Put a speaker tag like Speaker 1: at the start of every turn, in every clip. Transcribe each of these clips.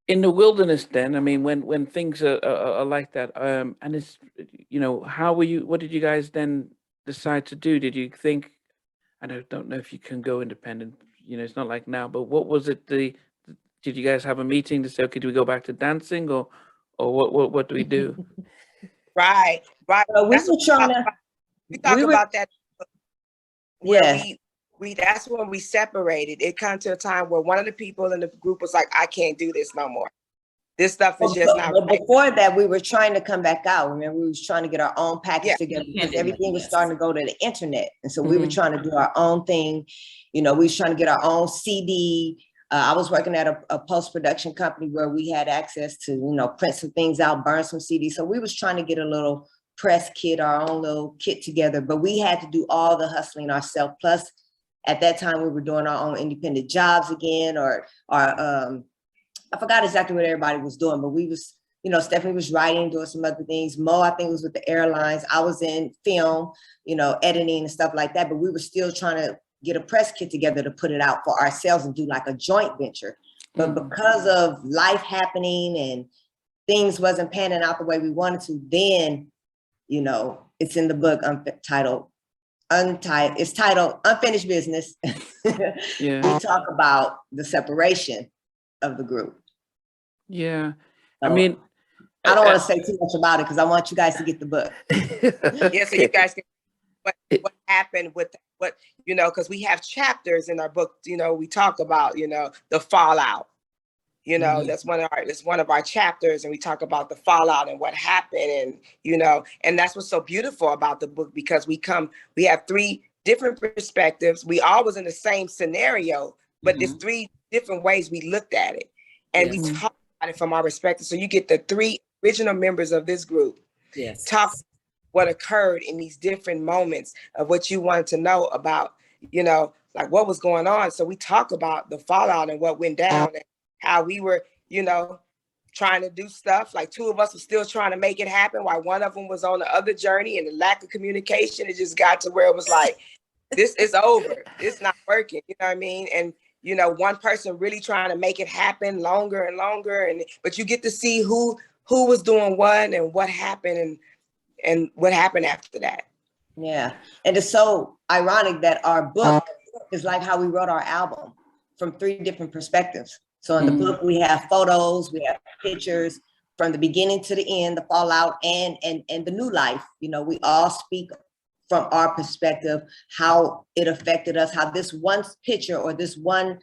Speaker 1: In the wilderness then, I mean, when things are like that, and it's, how were you, what did you guys then decide to do? Did you think, I don't know if you can go independent, it's not like now, but what was it, did you guys have a meeting to say, okay, do we go back to dancing, or what do we do?
Speaker 2: Right, right.
Speaker 3: We
Speaker 2: That's
Speaker 3: were
Speaker 2: what
Speaker 3: trying to,
Speaker 2: we
Speaker 3: we
Speaker 2: talk
Speaker 3: were,
Speaker 2: about that where
Speaker 3: yes.
Speaker 2: we that's when we separated. It come to a time where one of the people in the group was like, I can't do this no more. This stuff is just not
Speaker 3: But
Speaker 2: right.
Speaker 3: before that, we were trying to come back out. Remember, we was trying to get our own package
Speaker 2: Yeah.
Speaker 3: together because
Speaker 4: Independently,
Speaker 3: everything was
Speaker 4: yes.
Speaker 3: starting to go to the internet. And so we were
Speaker 1: Mhm.
Speaker 3: trying to do our own thing. We was trying to get our own CD. I was working at a post-production company where we had access to, print some things out, burn some CDs. So we was trying to get a little press kit, our own little kit together, but we had to do all the hustling ourselves. Plus, at that time, we were doing our own independent jobs again, or I forgot exactly what everybody was doing, but we was, Stephanie was writing, doing some other things. Mo, I think, was with the airlines. I was in film, editing and stuff like that. But we were still trying to get a press kit together to put it out for ourselves and do like a joint venture. But because of life happening and things wasn't panning out the way we wanted to, then, it's in the book it's titled Unfinished Business.
Speaker 1: Yeah.
Speaker 3: We talk about the separation of the group.
Speaker 1: Yeah.
Speaker 3: So,
Speaker 1: I mean,
Speaker 3: I don't want to say too much about it because I want you guys to get the book.
Speaker 2: Yeah, so you guys can what happened with what, because we have chapters in our book, we talk about, the fallout. That's one of our chapters, and we talk about the fallout and what happened, and that's what's so beautiful about the book, because we have three different perspectives. We all was in the same scenario, but there's three different ways we looked at it, and we talk about it from our perspective. So you get the three original members of this group talk what occurred in these different moments of what you wanted to know about, like what was going on. So we talk about the fallout and what went down and how we were, trying to do stuff. Like two of us were still trying to make it happen while one of them was on the other journey, and the lack of communication, it just got to where it was like, this is over. It's not working. You know what I mean? And, one person really trying to make it happen longer and longer. But you get to see who was doing what and what happened and what happened after that.
Speaker 3: Yeah. And it's so ironic that our book is like how we wrote our album, from three different perspectives. So in the book, we have photos, we have pictures from the beginning to the end, the fallout and the new life. We all speak from our perspective, how it affected us, how this one picture or this one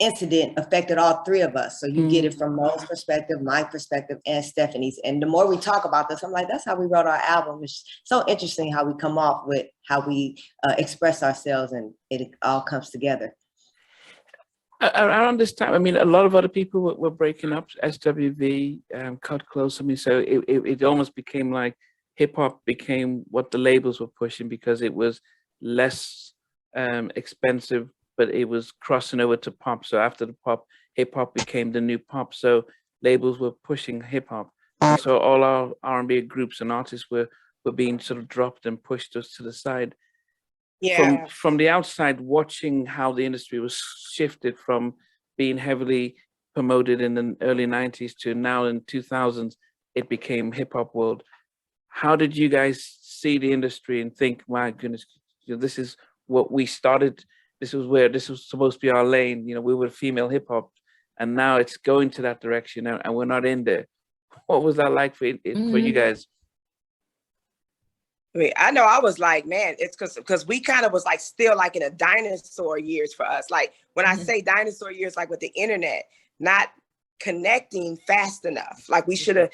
Speaker 3: incident affected all three of us. So you get it from Mo's perspective, my perspective, and Stephanie's. And the more we talk about this, I'm like, that's how we wrote our album. It's so interesting how we come off with how we express ourselves, and it all comes together.
Speaker 1: Around this time, I mean, a lot of other people were breaking up. SWV, Cut Close. I mean, so it almost became like hip hop became what the labels were pushing, because it was less expensive, but it was crossing over to pop. So after the pop, hip hop became the new pop. So labels were pushing hip hop. So all our R&B groups and artists were being sort of dropped and pushed us to the side.
Speaker 2: Yeah.
Speaker 1: From the outside, watching how the industry was shifted from being heavily promoted in the early 90s to now in 2000s, it became hip hop world. How did you guys see the industry and think, my goodness, this is what we started. This was supposed to be our lane. We were female hip hop, and now it's going to that direction, and we're not in there. What was that like for you guys?
Speaker 2: I mean, I know I was like, man, it's because we kind of was like still like in a dinosaur years for us. Like when I say dinosaur years, like with the internet, not connecting fast enough. Like we should have,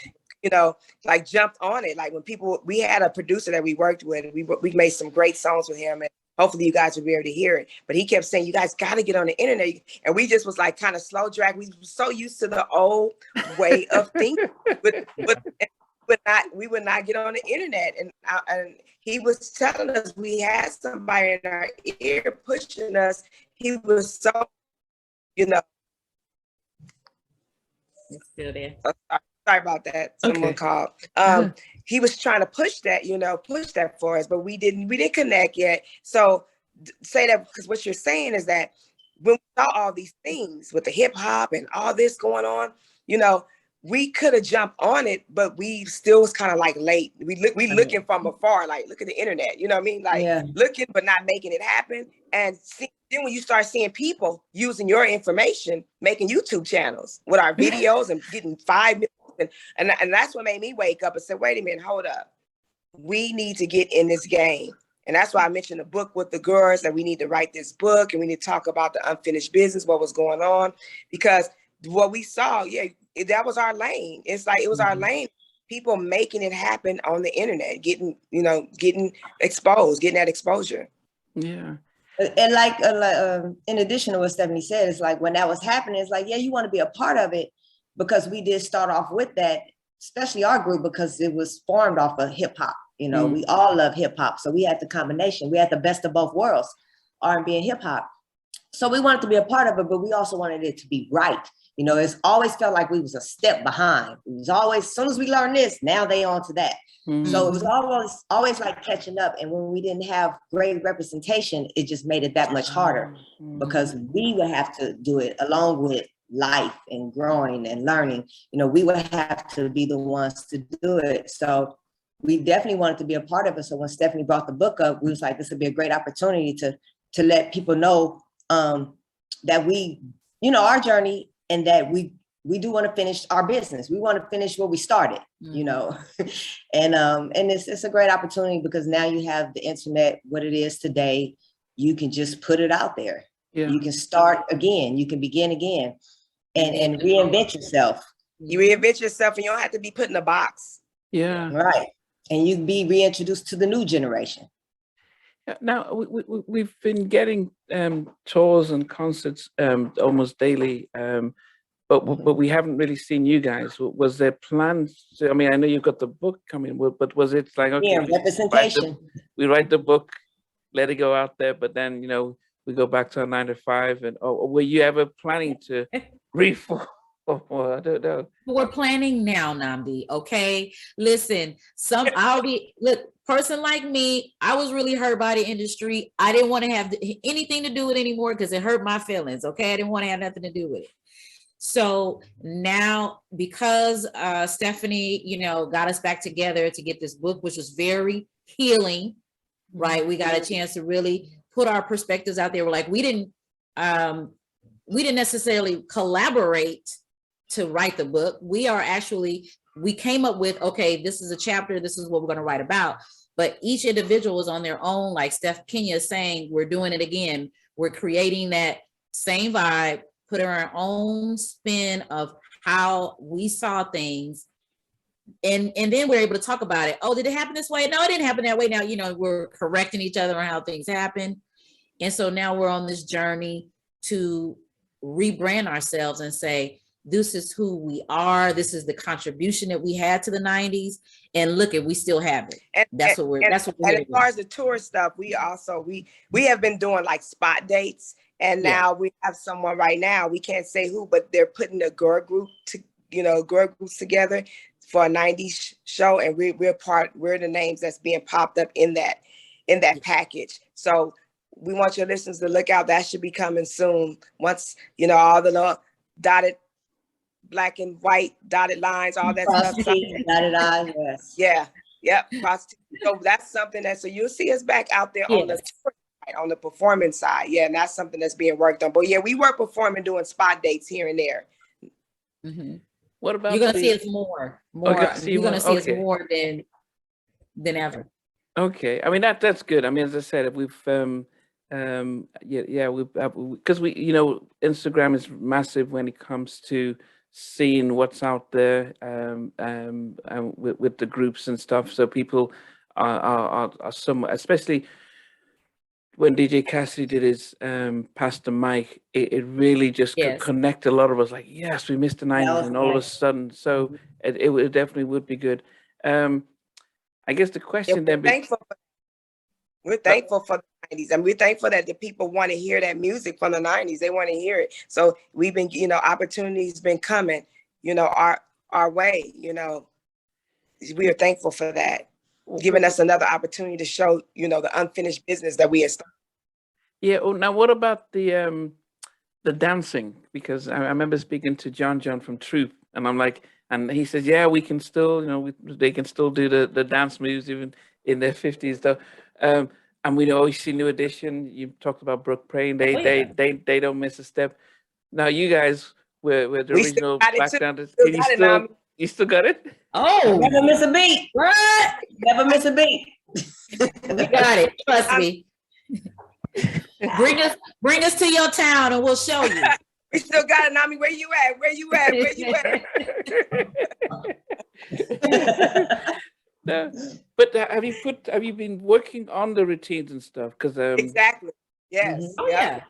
Speaker 2: like jumped on it. Like when we had a producer that we worked with, we made some great songs with him, and hopefully you guys will be able to hear it. But he kept saying, you guys got to get on the internet. And we just was like kind of slow drag. We were so used to the old way of thinking. We would not get on the internet, and he was telling us we had somebody in our ear pushing us. He was so,
Speaker 4: It's still there.
Speaker 2: Sorry about that. Someone called. He was trying to push that for us, but we didn't connect yet. So say that because what you're saying is that when we saw all these things with the hip hop and all this going on, you know, we could have jumped on it, but we still was kind of like late. We looking from afar, like look at the internet, you know what I mean? Like
Speaker 3: Yeah.
Speaker 2: looking but not making it happen. And then when you start seeing people using your information, making YouTube channels with our videos and getting 5 million, and that's what made me wake up and say, wait a minute, hold up. We need to get in this game. And that's why I mentioned the book with the girls, that we need to write this book and we need to talk about the unfinished business, what was going on. Because what we saw, that was our lane. It's like, it was our lane. People making it happen on the internet, getting exposed, getting that exposure.
Speaker 1: Yeah.
Speaker 3: And like in addition to what Stephanie said, it's like when that was happening, it's like, yeah, you want to be a part of it, because we did start off with that, especially our group, because it was formed off of hip hop. You know, we all love hip hop. So we had the combination. We had the best of both worlds, R&B and hip hop. So we wanted to be a part of it, but we also wanted it to be right. You know, it's always felt like we was a step behind. It was always, as soon as we learned this, now they on to that. So it was always like catching up. And when we didn't have great representation, it just made it that much harder, because we would have to do it along with life and growing and learning. You know, we would have to be the ones to do it. So we definitely wanted to be a part of it. So when Stephanie brought the book up, we was like, this would be a great opportunity to let people know that we, you know, our journey, and that we do want to finish our business. We want to finish what we started, you know, and it's a great opportunity, because now you have the internet, what it is today. You can just put it out there. Yeah. You can start again. You can begin again and reinvent yourself.
Speaker 2: You reinvent yourself and you don't have to be put in a box.
Speaker 1: Yeah.
Speaker 3: Right. And you can be reintroduced to the new generation.
Speaker 1: Now, we've been getting tours and concerts almost daily, but we haven't really seen you guys. Was there plans to, I mean, I know you've got the book coming, but was it like, okay,
Speaker 3: representation.
Speaker 1: We write the book, let it go out there, but then, you know, we go back to our 9 to 5, and or were you ever planning to reform? I don't know.
Speaker 4: We're planning now, Nnamdi. Okay, listen. Person like me, I was really hurt by the industry. I didn't want to have anything to do with it anymore, because it hurt my feelings. Okay, I didn't want to have nothing to do with it. So now, because Stephanie, you know, got us back together to get this book, which was very healing, right? We got a chance to really put our perspectives out there. We're like, we didn't necessarily collaborate to write the book. We came up with, okay, this is a chapter, this is what we're going to write about. But each individual is on their own, like Steph Kenya is saying, we're doing it again. We're creating that same vibe, put our own spin of how we saw things. And then we're able to talk about it. Oh, did it happen this way? No, it didn't happen that way. Now, you know, we're correcting each other on how things happen. And so now we're on this journey to rebrand ourselves and say, this is who we are. This is the contribution that we had to the 90s. And look, we still have it. And that's what we're
Speaker 2: and as far as the tour stuff, we have been doing like spot dates. And now we have someone right now, we can't say who, but they're putting a girl groups together for a 90s show. And we're the names that's being popped up in that package. So we want your listeners to look out. That should be coming soon. Once, you know, all the little dotted black and white dotted lines, all that stuff.
Speaker 3: Dotted lines, yes.
Speaker 2: Yeah. Yep. So that's something so you'll see us back out there on the tour side, on the performance side. Yeah. And that's something that's being worked on. But yeah, we were performing, doing spot dates here and there.
Speaker 4: Mm-hmm.
Speaker 1: What about
Speaker 4: you're gonna see us more. You're gonna see us more than ever.
Speaker 1: Okay. I mean, that's good. I mean, as I said, we've because we, you know, Instagram is massive when it comes to seeing what's out there with the groups and stuff. So people are some, especially when DJ Cassidy did his Pastor Mike, it really just could connect a lot of us. Like, yes, we missed the 90s, and all of a sudden, so it definitely would be good. I guess the question then.
Speaker 2: We're thankful for the 90s, and we're thankful that the people want to hear that music from the 90s. They want to hear it. So we've been, you know, opportunities been coming, you know, our way, you know. We are thankful for that, giving us another opportunity to show, you know, the unfinished business that we have started.
Speaker 1: Yeah. Oh, now what about the the dancing, because I remember speaking to John from Troop, and I'm like, and he says, yeah, we can still, they can still do the dance moves even in their 50s though. Um, and we always see New Edition. You talked about Brooke Praying.
Speaker 4: Oh, yeah.
Speaker 1: They don't miss a step. Now you guys were the
Speaker 2: We still
Speaker 1: original
Speaker 2: got it too.
Speaker 1: backgrounders.
Speaker 2: Still
Speaker 1: Can you
Speaker 2: got it,
Speaker 1: still
Speaker 2: Nami.
Speaker 1: you still got it?
Speaker 4: Oh,
Speaker 3: Never miss a beat.
Speaker 4: what?
Speaker 3: Never miss a beat.
Speaker 4: We got it. Trust me. Bring us to your town and we'll show you.
Speaker 2: We still got it, Nami. Where you at? Where you at? Where you at?
Speaker 1: No, but have you been working on the routines and stuff? Because
Speaker 2: Exactly. Yes.
Speaker 3: Mhm.
Speaker 4: Oh
Speaker 2: Yep.
Speaker 4: yeah.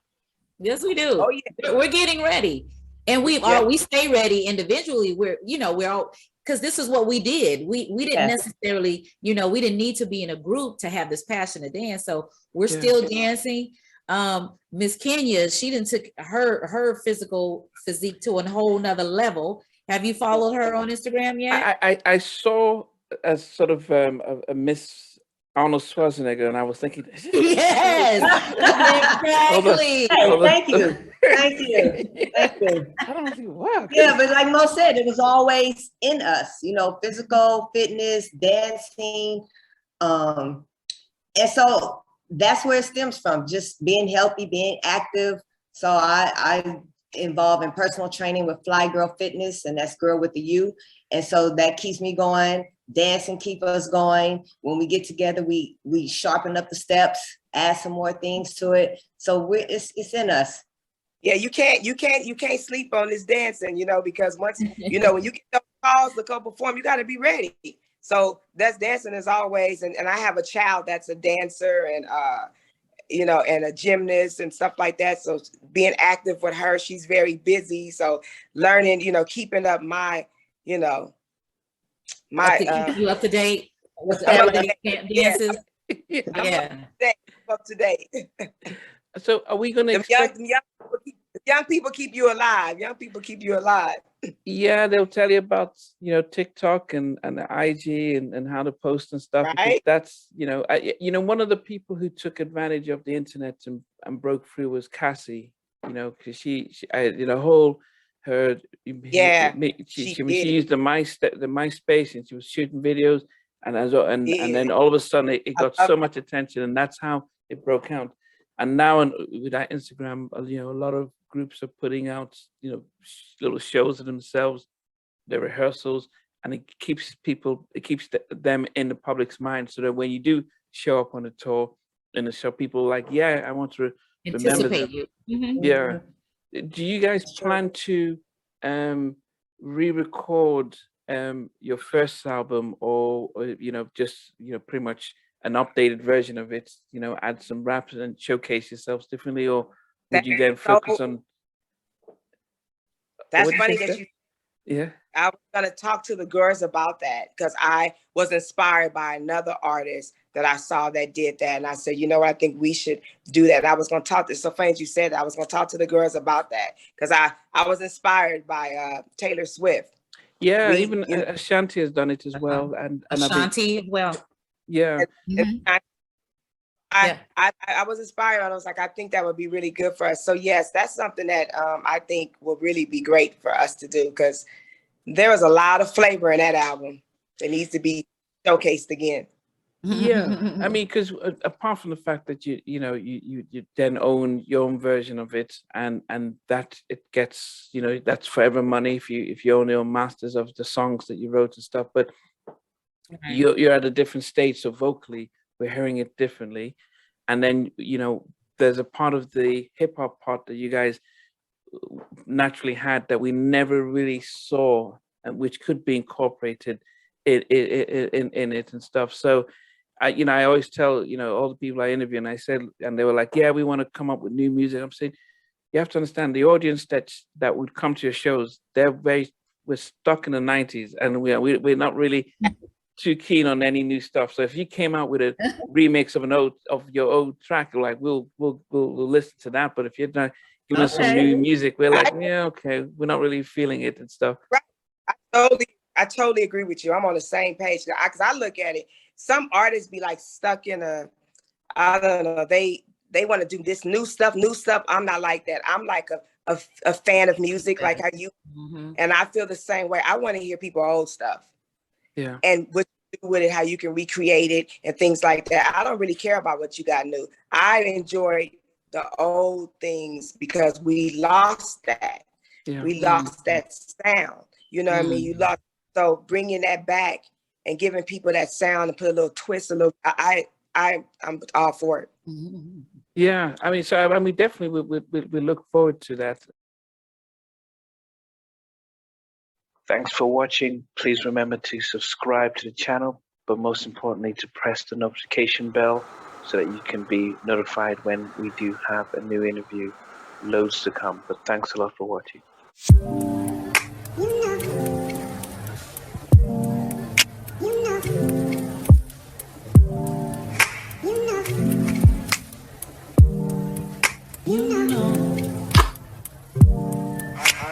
Speaker 4: Yes, we do.
Speaker 2: Oh yeah.
Speaker 4: We're getting ready. And
Speaker 2: Yeah.
Speaker 4: we stay ready individually. We're all, because this is what we did. We didn't
Speaker 3: Yeah.
Speaker 4: necessarily, we didn't need to be in a group to have this passion to dance. So we're
Speaker 1: Yeah.
Speaker 4: still dancing. Miss Kenya, she didn't took her physique to a whole nother level. Have you followed her on Instagram yet?
Speaker 1: I saw a sort of a Miss Arnold Schwarzenegger, and I was thinking, is this-
Speaker 4: Yes, exactly.
Speaker 3: Hey,
Speaker 1: Hold on.
Speaker 3: thank you. Thank you. Thank you.
Speaker 1: I don't think, wow.
Speaker 3: Yeah, but like Mo said, it was always in us, physical fitness, dancing. And so that's where it stems from, just being healthy, being active. So I involved in personal training with Fly Girl Fitness, and that's Girl with the U. And so that keeps me going. Dancing keep us going. When we get together, we sharpen up the steps, add some more things to it. So it's in us.
Speaker 2: Yeah, you can't sleep on this dancing, because once, when you get those calls to go perform, you got to be ready. So that's dancing as always. And I have a child that's a dancer and, and a gymnast and stuff like that. So being active with her, she's very busy. So learning, keeping up my,
Speaker 4: Keep you up to date with
Speaker 2: I'm
Speaker 4: all
Speaker 2: up to
Speaker 4: the
Speaker 2: date.
Speaker 4: dances.
Speaker 1: Yeah.
Speaker 4: Yeah.
Speaker 2: up to date.
Speaker 1: So are we going to
Speaker 2: Them
Speaker 1: expect?
Speaker 2: young people keep you alive. Young people keep you alive.
Speaker 1: Yeah, they'll tell you about TikTok and IG and how to post and stuff. Because
Speaker 2: Right.
Speaker 1: that's one of the people who took advantage of the internet and broke through was Cassie. Because she whole her
Speaker 2: Yeah,
Speaker 1: she
Speaker 2: she
Speaker 1: used the MySpace, and she was shooting videos, and then all of a sudden it got
Speaker 2: love
Speaker 1: so much attention, and that's how it broke out. And now with that Instagram, a lot of groups are putting out little shows of themselves, their rehearsals, and it keeps them in the public's mind, so that when you do show up on a tour in a show, people are like, yeah, I want to remember
Speaker 4: Anticipate
Speaker 1: that.
Speaker 4: you. Mhm.
Speaker 1: Yeah. Do you guys
Speaker 3: Sure.
Speaker 1: plan to re-record your first album, or just pretty much an updated version of it, add some raps and showcase yourselves differently, or would you then focus on
Speaker 2: That's
Speaker 1: what'd you
Speaker 2: funny
Speaker 1: say,
Speaker 2: that
Speaker 1: Steph?
Speaker 2: you
Speaker 1: Yeah.
Speaker 2: I was going to talk to the girls about that because I was inspired by another artist that I saw that did that. And I said, you know what, I think we should do that. And I was going to talk to, it's so funny that you said that. I was going to talk to the girls about that because I was inspired by Taylor Swift.
Speaker 1: Yeah,
Speaker 2: We-
Speaker 1: even
Speaker 2: you know-
Speaker 1: Ashanti has done it as well. And I think,
Speaker 4: Ashanti, well.
Speaker 1: yeah.
Speaker 4: Mhm.
Speaker 2: I was inspired. I was like, I think that would be really good for us. So yes, that's something that I think will really be great for us to do because there was a lot of flavor in that album that needs to be showcased again.
Speaker 1: Yeah, I mean, because apart from the fact that you then own your own version of it, and that it gets that's forever money if you own your own masters of the songs that you wrote and stuff. But
Speaker 4: Right.
Speaker 1: you're at a different stage, so vocally we're hearing it differently, and then there's a part of the hip hop part that you guys naturally had that we never really saw, and which could be incorporated in it and stuff. So I always tell, all the people I interview, and I said, and they were like, yeah, we want to come up with new music. I'm saying, you have to understand the audience that would come to your shows, we're stuck in the 90s, and we're not really too keen on any new stuff. So if you came out with a remix of your old track, like we'll listen to that. But if you're not giving us some
Speaker 4: Okay.
Speaker 1: new music, we're like, yeah, okay, we're not really feeling it and stuff.
Speaker 2: I totally agree with you. I'm on the same page because I look at it. Some artists be like stuck in I don't know, they they want to do this new stuff. I'm not like that. I'm like a fan of music, like how you,
Speaker 4: Mhm.
Speaker 2: and I feel the same way. I want to hear people old stuff
Speaker 1: Yeah.
Speaker 2: and what you do with it, how you can recreate it and things like that. I don't really care about what you got new. I enjoy the old things because we lost that.
Speaker 1: Yeah.
Speaker 2: We lost that sound. You know what I mean? You lost. So bringing that back and giving people that sound and put a little twist, I'm all for it.
Speaker 4: Mhm.
Speaker 1: Yeah. I mean, so I mean, definitely we look forward to that. Thanks for watching. Please remember to subscribe to the channel, but most importantly, to press the notification bell so that you can be notified when we do have a new interview. Loads to come, but thanks a lot for watching.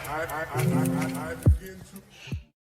Speaker 5: I begin to